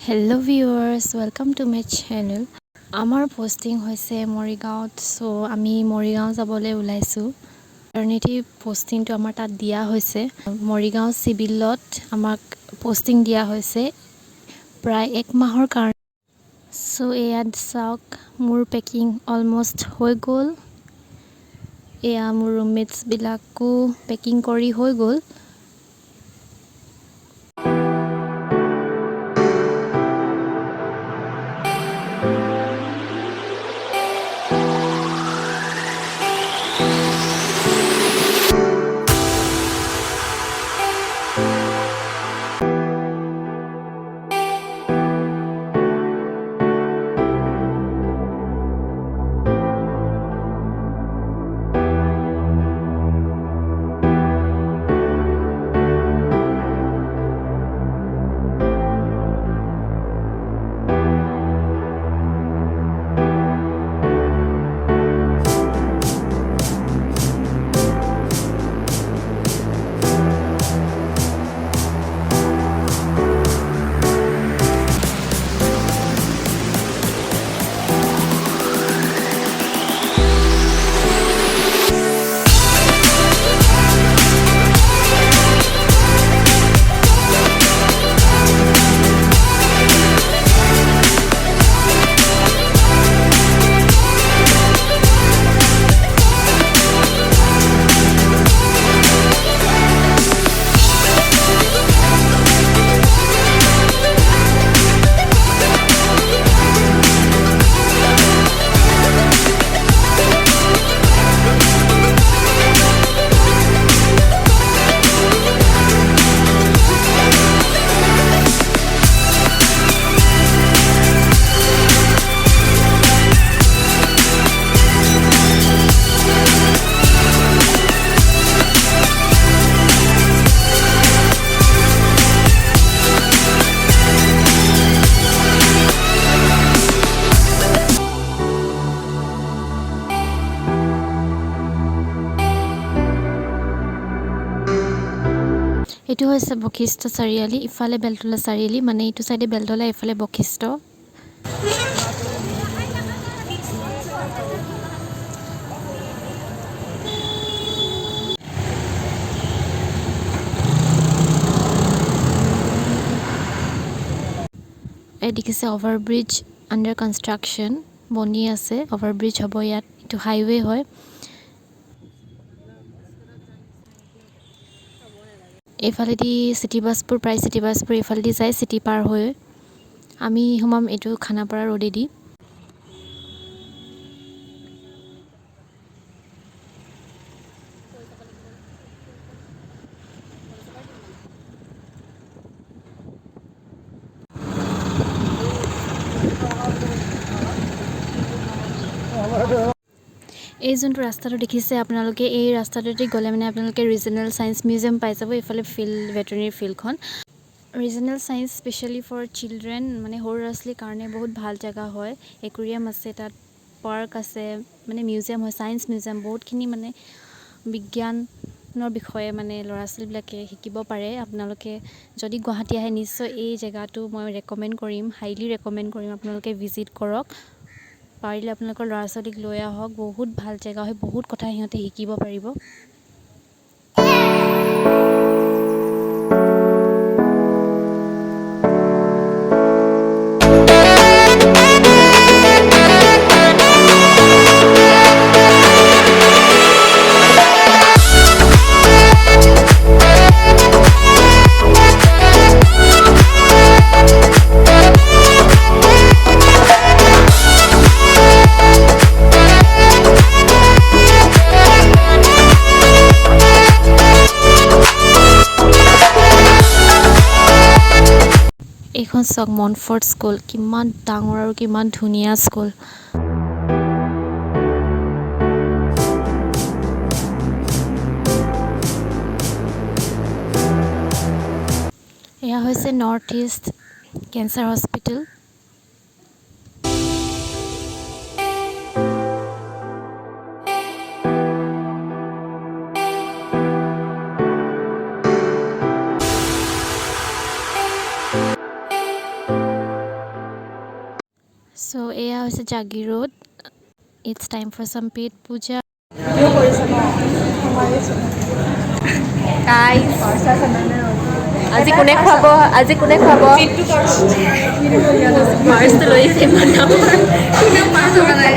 Hello viewers, welcome to my channel. Our posting hoise Morigaon, so ami Morigaon jabole ulaisu. Alternative posting to amar tat dia hoise Morigaon civilot amak posting dia hoise pray ek mahor karone. So eyad sauk mur packing almost hoi gol. Eya mur roommates bilako packing kori hoi gol. এটো হৈছে বখিষ্ট চাৰিআলি ইফালে বেলতলা চাৰিআলি মানে এইটো সাইডে বেলতলা ইফালে বখিষ্ট এদিকে ওভাৰব্ৰিজ under কনস্ট্ৰাকশন বনি আছে ওভাৰব্ৰিজ হ'ব ইয়াত এটো হাইৱে হয় এফালেদি সিটি বাসপুৰ প্ৰায় সিটি বাসপুৰ এফালেদি যায় সিটি পাৰ হৈ আমি হমাম এটো খানাপাৰা ৰোডেদি এই যোনটো ৰাস্তাটো দেখিছে আপোনালোকে এই ৰাস্তাটোতে গলে মানে আপোনালোকে ৰিজনাল সায়েন্স মিউজিয়াম পাই যাব ইফালে ফিল্ড ভেটেৰিনাৰী ফিল্ডখন ৰিজনাল সায়েন্স স্পেশালি ফৰ চিলড্ৰেন মানে সৰু ৰাছলিৰ কাৰণে বহুত ভাল জায়গা হয় একুৰিয়াম আছে তাত পাৰ্ক আছে মানে মিউজিয়াম হয় সায়েন্স মিউজিয়াম বহুতখিনি মানে বিজ্ঞানৰ বিষয়ে মানে লৰাছলিবিলাকে শিকিব পাৰে আপোনালোকে যদি গুৱাহাটী আহে নিশ্চয় এই জায়গাটো মই ৰেকমেন্ড কৰিম হাইলি ৰেকমেন্ড কৰিম আপোনালোকে ভিজিট কৰক পাৰিলে আপোনালোকৰ লৰাছলিক লৈ আহক বহুত ভাল জায়গা হয় বহুত কথা হিহঁতে শিকিব পাৰিব এইখন সক মনফৰ্ড স্কুল কিমান ডাঙৰ আৰু কিমান ধুনিয়া স্কুল এয়া হৈছে নৰ্থ ইষ্ট কেন্সাৰ হস্পিটেল So এয়া হৈছে জাগি road. It's time for some paid puja. Guys, আজি কোনে খাব? আজি কোনে খাব? মাৰ্চ লৈছে ইমান ডাঙৰ। কোনে মাৰ্চ বনাই?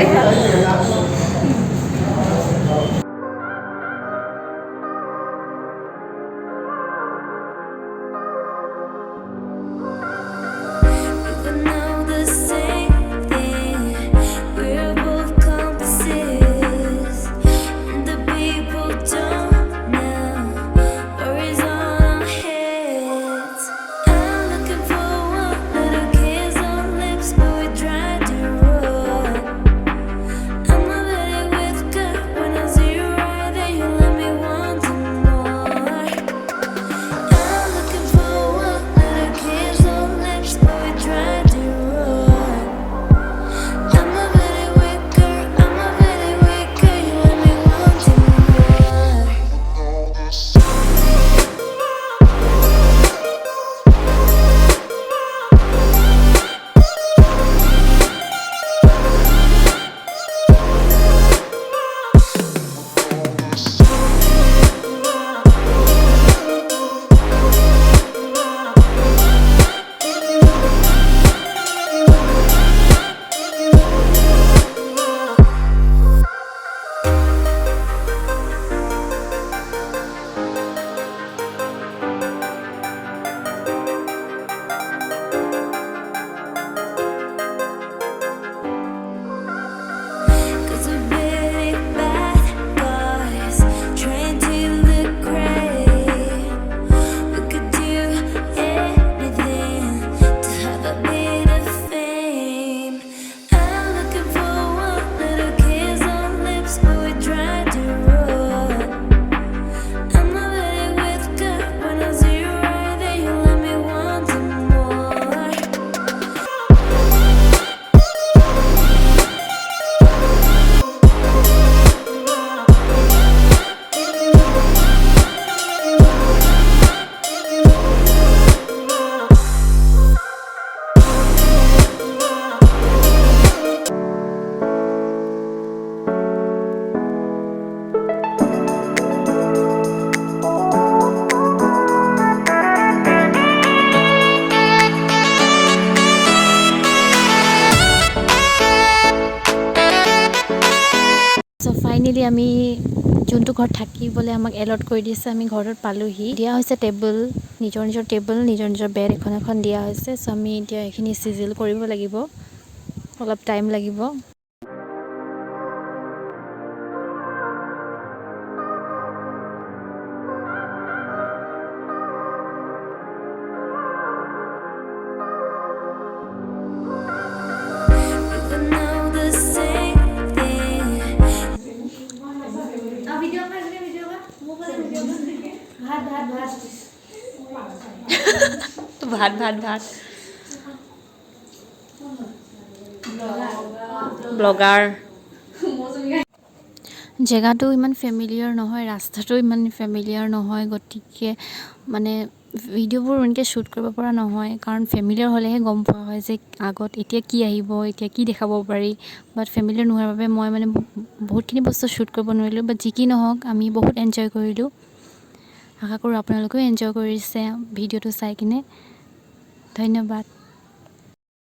So finally আমি যোনটো ঘৰ থাকিবলৈ আমাক এলট কৰি দিছে আমি ঘৰত পালোহি দিয়া হৈছে টেবুল নিজৰ নিজৰ টেবুল নিজৰ নিজৰ বেড এখন এখন দিয়া হৈছে সো আমি এতিয়া এখিনি সিজিল কৰিব লাগিব অলপ টাইম লাগিব ভাত ভাত ভাত ব্লগাৰ জেগাটো ইমান ফেমিলিয়াৰ নহয় ৰাস্তাটো ইমান ফেমিলিয়াৰ নহয় গতিকে মানে ভিডিঅ'বোৰ এনেকৈ শ্বুট কৰিব পৰা নহয় কাৰণ ফেমিলিয়াৰ হ'লেহে গম পোৱা হয় যে আগত এতিয়া কি আহিব এতিয়া কি দেখাব পাৰি বাট ফেমিলিয়াৰ নোহোৱাৰ বাবে মই মানে বহুতখিনি বস্তু শ্বুট কৰিব নোৱাৰিলোঁ বাট যি কি নহওক আমি বহুত এনজয় কৰিলোঁ আশা কৰোঁ আপোনালোকেও এনজয় কৰিছে ভিডিঅ'টো চাই কিনে ধন্যবাদ